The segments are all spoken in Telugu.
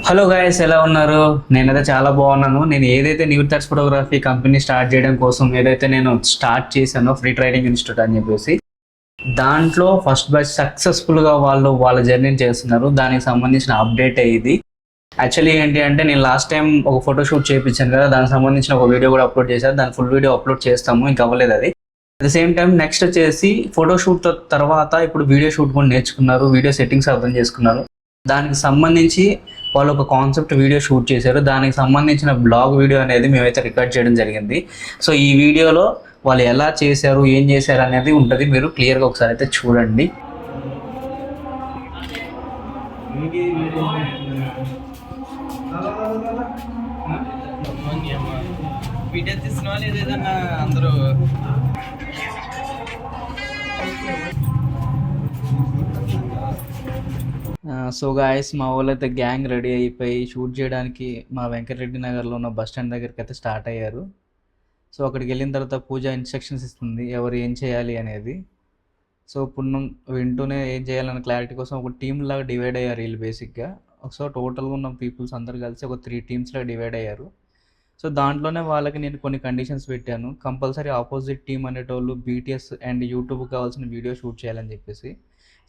హలో గైస్, ఎలా ఉన్నారు? నేనైతే చాలా బాగున్నాను. నేను ఏదైతే new thoughts photography company start చేయడం కోసం ఏదైతే నేను స్టార్ట్ చేశానో ఫ్రీ ట్రైనింగ్ ఇన్స్టిట్యూట్ అని చెప్పేసి, దాంట్లో ఫస్ట్ బ్యాచ్ సక్సెస్ఫుల్గా వాళ్ళు వాళ్ళ జర్నీని చేస్తున్నారు. దానికి సంబంధించిన అప్డేట్ ఇది. యాక్చువల్లీ ఏంటి అంటే, నేను లాస్ట్ టైం ఒక ఫోటో షూట్ చేయించాను కదా, దానికి సంబంధించిన ఒక వీడియో కూడా అప్లోడ్ చేశాను. దాని ఫుల్ వీడియో అప్లోడ్ చేస్తాము, ఇంకా అవ్వలేదు అది. At the same time next వచ్చేసి ఫోటో షూట్ తర్వాత ఇప్పుడు వీడియో షూట్ కూడా నేర్చుకున్నారు, వీడియో సెట్టింగ్స్ అర్థం చేసుకున్నారు. దానికి సంబంధించి వాళ్ళు ఒక కాన్సెప్ట్ వీడియో షూట్ చేశారు. దానికి సంబంధించిన బ్లాగ్ వీడియో అనేది మేమైతే రికార్డ్ చేయడం జరిగింది. సో ఈ వీడియోలో వాళ్ళు ఎలా చేశారు, ఏం చేశారు అనేది ఉంటుంది. మీరు క్లియర్గా ఒకసారి అయితే చూడండి. వీడియో తీసిన వాళ్ళు ఏదైనా అందరూ సో గాయస్, మా వాళ్ళు అయితే గ్యాంగ్ రెడీ అయిపోయి షూట్ చేయడానికి మా వెంకటరెడ్డి నగర్లో ఉన్న బస్ స్టాండ్ దగ్గరికి అయితే స్టార్ట్ అయ్యారు. సో అక్కడికి వెళ్ళిన తర్వాత పూజ ఇన్స్ట్రక్షన్స్ ఇస్తుంది ఎవరు ఏం చేయాలి అనేది. సో పున్నం వింటూనే ఏం చేయాలన్న క్లారిటీ కోసం ఒక టీమ్ లాగా డివైడ్ అయ్యారు వీళ్ళు బేసిక్గా. సో టోటల్గా ఉన్న పీపుల్స్ అందరు కలిసి ఒక 3 టీమ్స్లో డివైడ్ అయ్యారు. సో దాంట్లోనే వాళ్ళకి నేను కొన్ని కండిషన్స్ పెట్టాను. కంపల్సరీ ఆపోజిట్ టీమ్ అనేటోళ్ళు బీటీఎస్ అండ్ యూట్యూబ్కి కావాల్సిన వీడియో షూట్ చేయాలని చెప్పేసి.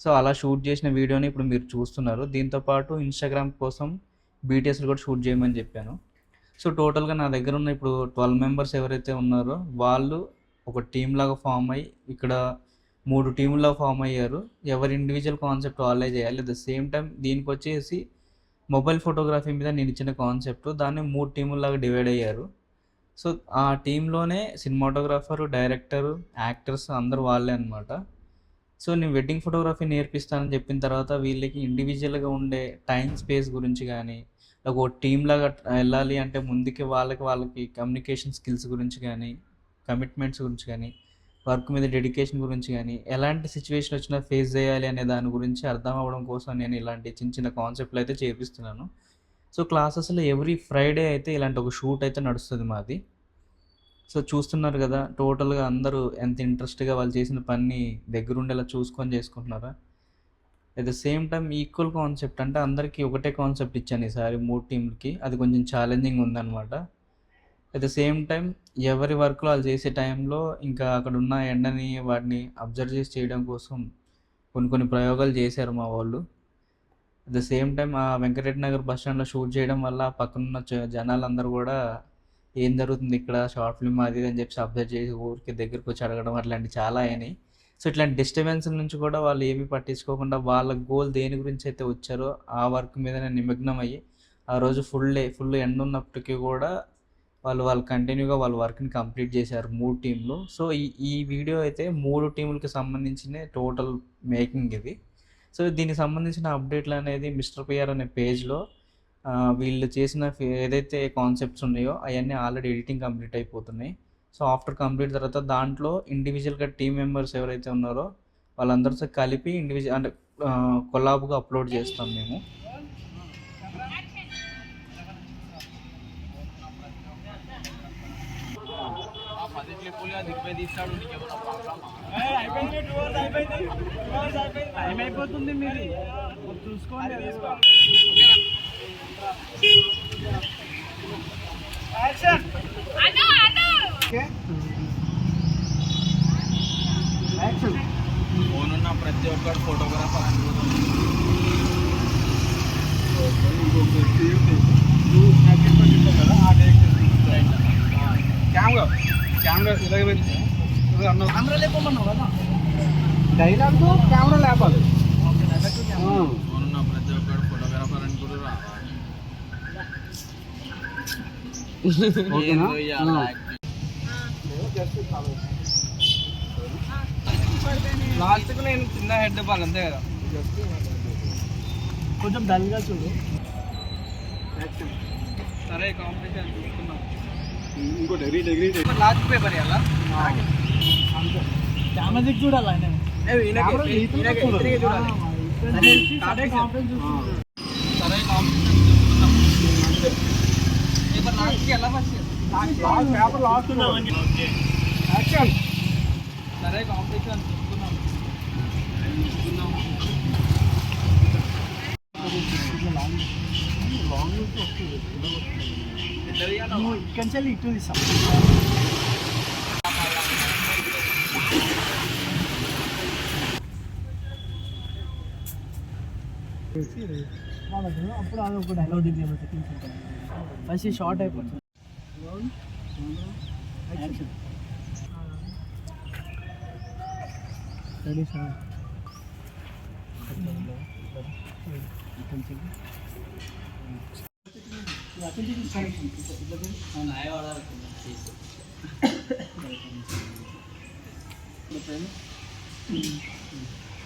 సో అలా షూట్ చేసిన వీడియోని ఇప్పుడు మీరు చూస్తున్నారు. దీంతోపాటు ఇన్స్టాగ్రామ్ కోసం బీటీఎస్లు కూడా షూట్ చేయమని చెప్పాను. సో టోటల్గా నా దగ్గర ఉన్న ఇప్పుడు 12 మెంబర్స్ ఎవరైతే ఉన్నారో వాళ్ళు ఒక టీమ్ లాగా ఫామ్ అయ్యి ఇక్కడ 3 టీముల్లో ఫామ్ అయ్యారు. ఎవరి ఇండివిజువల్ కాన్సెప్ట్ వాళ్ళే చేయాలి. అట్ ద సేమ్ టైం దీనికి వచ్చేసి మొబైల్ ఫోటోగ్రఫీ మీద నేను ఇచ్చిన కాన్సెప్ట్ దాన్ని 3 టీముల్లాగా డివైడ్ అయ్యారు. సో ఆ టీంలోనే సినిమాటోగ్రాఫరు, డైరెక్టరు, యాక్టర్స్ అందరూ వాళ్ళే అనమాట. సో నేను వెడ్డింగ్ ఫోటోగ్రఫీ నేర్పిస్తానని చెప్పిన తర్వాత వీళ్ళకి ఇండివిజువల్గా ఉండే టైం స్పేస్ గురించి కానీ, ఒక టీమ్ లాగా వెళ్ళాలి అంటే ముందుకి వాళ్ళకి కమ్యూనికేషన్ స్కిల్స్ గురించి కానీ, కమిట్మెంట్స్ గురించి కానీ, వర్క్ మీద డెడికేషన్ గురించి కానీ, ఎలాంటి సిచ్యువేషన్ వచ్చినా ఫేస్ చేయాలి అనే దాని గురించి అర్థం అవ్వడం కోసం నేను ఇలాంటి చిన్న చిన్న కాన్సెప్ట్లు అయితే చేపిస్తున్నాను. సో క్లాసెస్లో ఎవ్రీ ఫ్రైడే అయితే ఇలాంటి ఒక షూట్ అయితే నడుస్తుంది మాది. సో చూస్తున్నారు కదా, టోటల్గా అందరూ ఎంత ఇంట్రెస్ట్గా వాళ్ళు చేసిన పని దగ్గరుండేలా చూసుకొని చేసుకుంటున్నారా. At the same time equal concept అంటే అందరికీ ఒకటే కాన్సెప్ట్ ఇచ్చాను ఈసారి 3 టీంలకి. అది కొంచెం ఛాలెంజింగ్ ఉందన్నమాట. అట్ ద సేమ్ టైం ఎవరి వర్క్లో వాళ్ళు చేసే టైంలో ఇంకా అక్కడ ఉన్న ఎండని వాటిని అబ్జర్వ్ చేసి చేయడం కోసం కొన్ని ప్రయోగాలు చేశారు మా వాళ్ళు. అట్ ద సేమ్ టైం ఆ వెంకటరెడ్డి నగర్ బస్ స్టాండ్లో షూట్ చేయడం వల్ల పక్కనున్న జనాలందరూ కూడా ఏం జరుగుతుంది ఇక్కడ, షార్ట్ ఫిల్మ్ అది అని చెప్పి అబ్జర్వ్ చేసి ఊరికి దగ్గరికి వచ్చి అడగడం అట్లాంటివి చాలా అయినాయి. సో ఇట్లాంటి డిస్టర్బెన్స్ నుంచి కూడా వాళ్ళు ఏమీ పట్టించుకోకుండా వాళ్ళ గోల్ దేని గురించి అయితే వచ్చారో ఆ వర్క్ మీద నేను నిమగ్నం అయ్యి ఆ రోజు ఫుల్ ఎండ్ ఉన్నప్పటికీ కూడా వాళ్ళు కంటిన్యూగా వాళ్ళ వర్క్ని కంప్లీట్ చేశారు 3 టీంలు. సో ఈ వీడియో అయితే 3 టీములకి సంబంధించిన టోటల్ మేకింగ్ ఇది. సో దీనికి సంబంధించిన అప్డేట్లు అనేది మిస్టర్ పిఆర్ అనే పేజ్లో వీళ్ళు చేసిన ఏదైతే కాన్సెప్ట్స్ ఉన్నాయో అవన్నీ ఆల్రెడీ ఎడిటింగ్ కంప్లీట్ అయిపోతున్నాయి. సో ఆఫ్టర్ కంప్లీట్ తర్వాత దాంట్లో ఇండివిజువల్గా టీమ్ మెంబర్స్ ఎవరైతే ఉన్నారో వాళ్ళందరితో కలిపి ఇండివిజువల్ అంటే కొలాబ్గా అప్లోడ్ చేస్తాం మేము. అయిపోతుంది మీరు చూసుకోండి. ఫోన్ ఉన్న ప్రతి ఒక్కరు ఫోటోగ్రాఫర్ అనుకుంటున్నాను. కెమెరా లేపమన్నావు కదా, డైలాగ్ కెమెరా లేపాలి. ఫోన్ ఉన్న ప్రతి ఒక్కరు ఫోటోగ్రాఫర్ అనుకుంటున్నా. లాస్ట్కు నేను చిన్న హెడ్ బాల్ అంతే కదా, కొంచెం డల్గా చూడు. సరే కాంపిటీషన్ చూసుకున్నాం. ఇంకోటి లాస్ట్ పేపర్ ఇవ్వాలా కెమెరా చూడాలి. సరే కాంపిటీషన్ చూసుకున్నాం. లాస్ట్కి ఎలా ఫస్ట్ పేపర్ లాస్ట్ యాక్షన్. సరే కాంపిటీషన్ చూసుకున్నాం. నువ్వు ఇక్కడి నుంచి ఇటు తీస్తాం. అప్పుడు అది ఒక డైలాగ్ మంచి షార్ట్ అయిపోతుంది. Ready sir.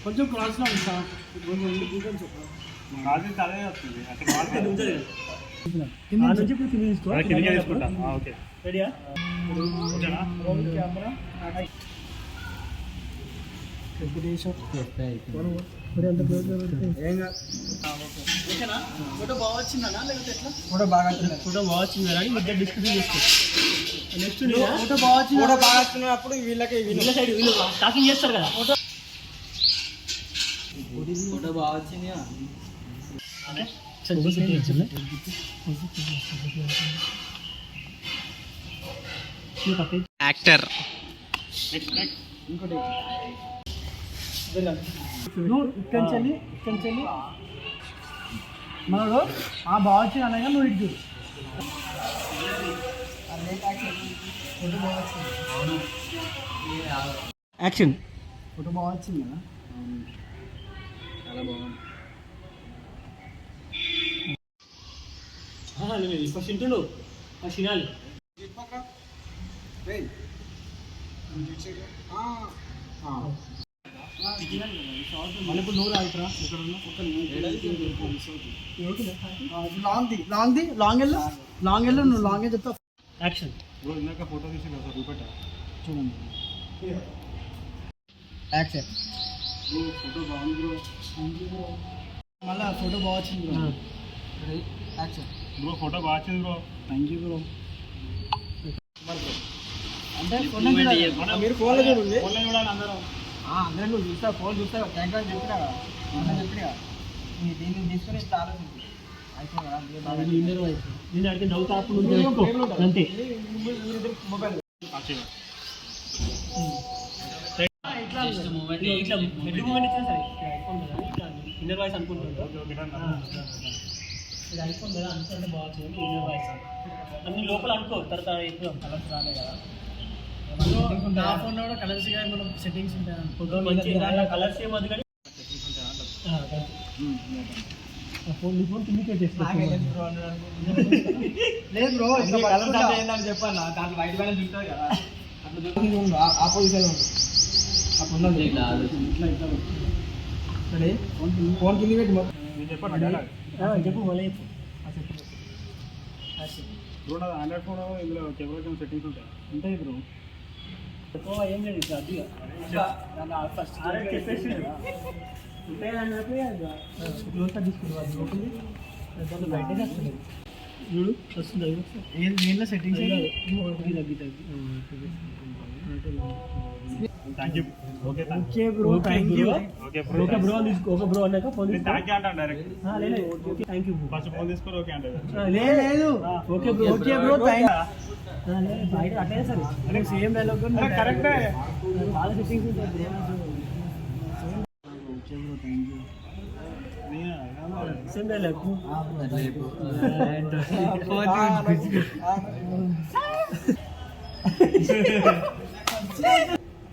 కొంచెం క్రాస్లో ఉంది సార్. రెడీయా? కెమెరా ఫోటో బాగా వచ్చిందా లేకపోతే ఎట్లా? ఫోటో బాగా వచ్చింది. ఫోటో బాగా వచ్చింది కానీ మధ్య డిస్కషన్ చేసుకోవచ్చు. నెక్స్ట్ ఫోటో బాగా వచ్చింది. ఫోటో బాగా వచ్చినప్పుడు వీళ్ళ సైడ్ వీళ్ళు టాకింగ్ చేస్తారు కదా. ఫోటో బాగా వచ్చింది. యాక్టర్ ఇంకోటి ఇక్కడి నుంచి మనడు బాగా వచ్చింది అనగా నువ్వు ఇటు యాక్షన్. ఫోటో బాగా వచ్చింది కదా. చాలా బాగుంది. ఫస్ట్ ఇంటుండు తినాలి. మనకు నూరు అవుతారా లాంగ్ వెళ్ళు నువ్వు లాంగే చెప్తా. యాక్షన్. ఫోటో తీసి చూడండి. యాక్షన్. ఫోటో బాగుంది బ్రో. మళ్ళీ ఫోటో బాగా వచ్చింది బ్రో. యాక్షన్. బ్రో ఫోటో బాగా వచ్చింది బ్రో. Thank you bro. అంటే మీరు ఫోన్లో చూడండి. ఫోన్లో చూడాలి అందరూ నువ్వు చూస్తావు. ఫోన్ చూస్తావు. ట్యాంక్ అని చెప్పినా చెప్పినా దీన్ని తీసుకుని ఇట్లా ఆలోచించి నేను అడిగి డౌట్ అంతే. మొబైల్ ఇట్లా హెడ్ మూమెంట్ ఇచ్చినా సరే ఐఫోన్ కదా. ఇట్లా ఇన్నర్ వాయిస్ అనుకుంటుంటా. ఇది ఐఫోన్ కదా అనుకుంటే బాగుంది. ఇన్నర్ వాయిస్ అన్ని లోపల అనుకో. తర్వాత ఇప్పుడు కలర్స్ రాలే కదా. నా ఫోన్లో కూడా కలర్స్ కానీ మనం సెట్టింగ్స్ ఉంటాయి. మంచి కలర్స్ ఏమది కానీ ఫోన్ కిందికి పెట్టేస్తాను. లేదు బ్రో కలర్స్ అంటే ఏంటని చెప్పాను. దాంట్లో వైట్ బ్యాలెన్స్ ఉంటుంది కదా. అట్లా చూసుకుని ఆపోజిషన్లో ఉంటుంది. అప్పుడు ఉన్నది ఇట్లా సరే. ఫోన్ కింది పెట్టి చెప్పండి. చెప్పు మళ్ళీ చెప్పు. బ్రో నాది ఆండ్రాయిడ్ ఫోన్. ఇందులో కెమెరా సెట్టింగ్స్ ఉంటాయి బ్రో. ఏం లేదు ఇట్లా అదిగా ఫస్ట్ చెప్పేసి బయటనే వస్తుంది. చూడు వస్తుంది. దీంట్లో settings okay bro. Thank you. Okay bro తీసుకో. ఓకే బ్రో అన్నాక phone thank you. First phone తీసుకో. ఓకే అంటే లేదు. Okay bro. Okay bro thank బయట అట్లే సరే. సేమ్ డైలాగ్ కరెక్టే. చాలా సెట్టింగ్స్ ఉంటాయి. Okay bro thank you. Same dialogue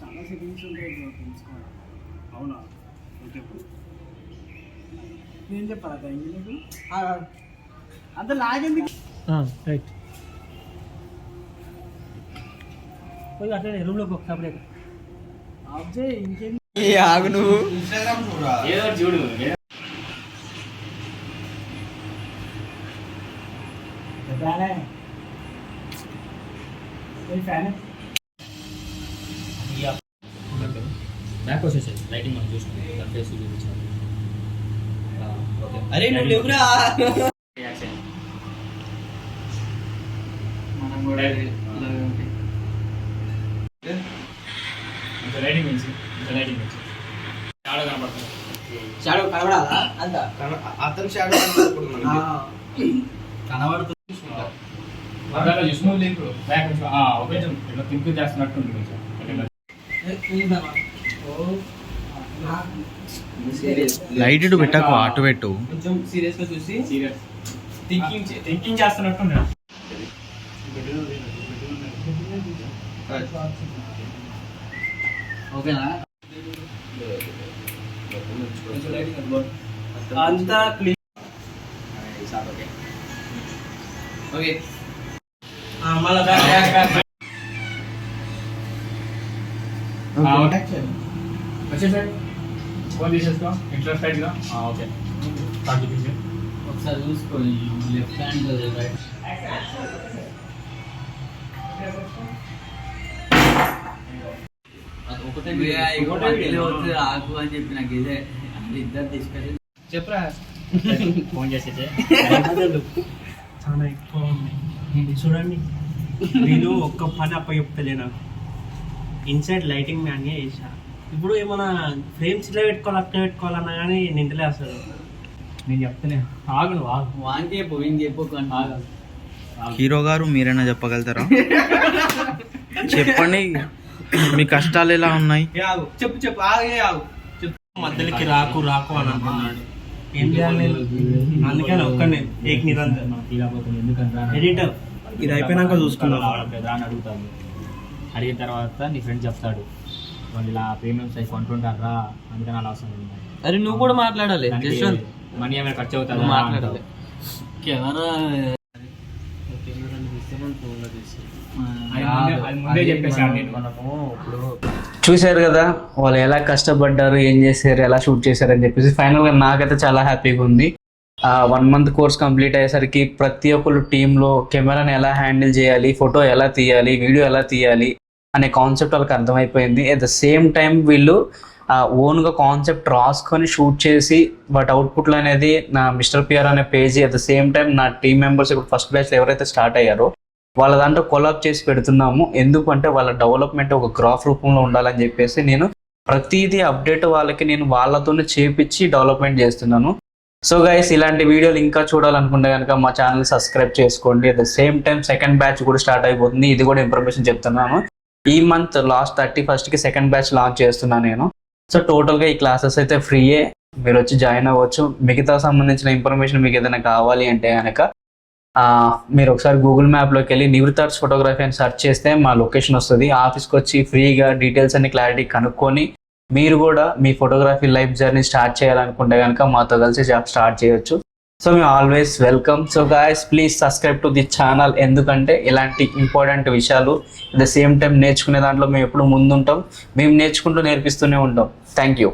చాలా సెట్టింగ్స్ ఉంటాయి బ్రో తెలుసుకోవాలి. అవునా? Okay bro. నేను చెప్పాలా థ్యాంక్ యూ నీకు? అంత లాగెందుకు? రైట్. పోయి అట్లనే రూమ్లోకి ఒక సపరేట్ ఆఫ్ చేయి. ఇంకేం ఆగు నువ్వు. ఇన్స్టాగ్రామ్ చూడు. ఫ్యాన్ బ్యాక్ వచ్చేసాయి. లైటింగ్ మనం చూసుకుంటాం. ఫేస్ చూపించాం. ఓకే. అరే నువ్వు లేవురా. మనం కూడా లైటింగ్ మంచి. లైటింగ్ మంచి. షాడో కనపడుతుంది. షాడో కనబడాలా? అంత అతను షాడో కనపడకూడదు మనకి. అలా చూసిన లింక్ బ్యాక్ కొంచెం ఇట్లా థింక్ చేస్తున్నట్టు ఉంది కొంచెం లైట్ ఇటు పెట్టకు, అటు పెట్టు. కొంచెం సీరియస్ గా చూసి సీరియస్ థింకింగ్ చేస్తున్నట్టు ఉంది. ఓకేనా అంతా క్లీన్. ఓకే మళ్ళీ వచ్చేసారి ఫోన్ తీసేసుకో ఇంట్రెస్ట్ రైట్గా ఓకే స్టార్ట్ చూపించి ఒకసారి చూసుకో లెఫ్ట్ హ్యాండ్ రైట్ ఒకటే ఆకు అని చెప్పి నాకు ఇదే ఇద్దరు డిస్కషన్ చెప్పరా ఫోన్ చేసేసే చాలా ఎక్కువ ఉంది చూడండి. నేను ఒక్క పని అప్ప చెప్తలే నాకు ఇన్సైడ్ లైటింగ్ మ్యాన్గా చేసా. ఇప్పుడు ఏమైనా ఫ్రేమ్స్ ఇట్లా పెట్టుకోవాలి అట్లా పెట్టుకోవాలన్నా కానీ నింటలే అసలు. నేను చెప్తానే ఆగు నువ్వు ఆగు వాన్ చెప్పు వీన్ చెప్పు ఆగు హీరో గారు మీరైనా చెప్పగలుగుతారా? చెప్పండి, మీ కష్టాలు ఎలా ఉన్నాయి? చెప్పు చెప్పు ఆగే ఆగు చెప్పు మధ్యలోకి రాకు రాకు అని అంటున్నాడు. ఏం చేయాలి నేను? అందుకని ఒక్కనే ఏక్ నిరంతరం ఎందుకంటే ఎడిటర్ ఇది అయిపోయినాక చూసుకుందాం. కదా అని అడుగుతాడు. అడిగిన తర్వాత నీ ఫ్రెండ్ చెప్తాడు వాళ్ళు ఇలా ప్రీమియమ్స్ అయి కొంటుంటారా అందుకని అలా అవసరం ఉంది. అరే నువ్వు కూడా మాట్లాడాలి మనీ ఏమైనా ఖర్చు అవుతుంది మాట్లాడాలి కెమెరా అది ముందే చెప్పేసాను నేను. చూశారు కదా వాళ్ళు ఎలా కష్టపడ్డారు, ఏం చేశారు, ఎలా షూట్ చేశారు అని చెప్పేసి. ఫైనల్గా నాకైతే చాలా హ్యాపీగా ఉంది. 1 month కోర్స్ కంప్లీట్ అయ్యేసరికి ప్రతి ఒక్కరు టీంలో కెమెరాని ఎలా హ్యాండిల్ చేయాలి, ఫోటో ఎలా తీయాలి, వీడియో ఎలా తీయాలి అనే కాన్సెప్ట్ వాళ్ళకి అర్థమైపోయింది. అట్ ద సేమ్ టైం వీళ్ళు ఓన్గా కాన్సెప్ట్ రాసుకొని షూట్ చేసి వాటి అవుట్పుట్లు అనేది నా మిస్టర్ పిఆర్ అనే page, at the same time నా టీం మెంబర్స్ ఇప్పుడు ఫస్ట్ బ్యాచ్ ఎవరైతే స్టార్ట్ అయ్యారో వాళ్ళ దాంట్లో కొలాబ్ చేసి పెడుతున్నాము. ఎందుకంటే వాళ్ళ డెవలప్మెంట్ ఒక గ్రాఫ్ రూపంలో ఉండాలని చెప్పేసి నేను ప్రతిదీ అప్డేట్ వాళ్ళకి నేను వాళ్ళతోనే చేపించి డెవలప్మెంట్ చేస్తున్నాను. సో గైస్, ఇలాంటి వీడియోలు ఇంకా చూడాలనుకుంటే కనుక మా ఛానల్ సబ్స్క్రైబ్ చేసుకోండి. At the same time second batch కూడా స్టార్ట్ అయిపోతుంది. ఇది కూడా ఇన్ఫర్మేషన్ చెప్తున్నాను. ఈ month last 31st second batch launch చేస్తున్నాను నేను. సో టోటల్గా ఈ క్లాసెస్ అయితే ఫ్రీయే, మీరు వచ్చి జాయిన్ అవ్వచ్చు. మిగతా సంబంధించిన ఇన్ఫర్మేషన్ మీకు ఏదైనా కావాలి అంటే కనుక మీరు ఒకసారి గూగుల్ మ్యాప్లోకి వెళ్ళి నివృత్తార్ట్స్ ఫోటోగ్రఫీ అని సెర్చ్ చేస్తే మా లొకేషన్ వస్తుంది. ఆఫీస్కి వచ్చి ఫ్రీగా డీటెయిల్స్ అన్ని క్లారిటీ కనుక్కొని మీరు కూడా మీ ఫోటోగ్రఫీ లైఫ్ జర్నీ స్టార్ట్ చేయాలనుకుంటే కనుక మాతో కలిసి జాబ్ స్టార్ట్ చేయొచ్చు. సో మేము always welcome. So guys, please subscribe to the channel. ఎందుకంటే ఇలాంటి ఇంపార్టెంట్ విషయాలు అట్ ద సేమ్ టైం నేర్చుకునే దాంట్లో మేము ఎప్పుడు ముందుంటాం. మేము నేర్చుకుంటూ నేర్పిస్తూనే ఉంటాం. Thank you.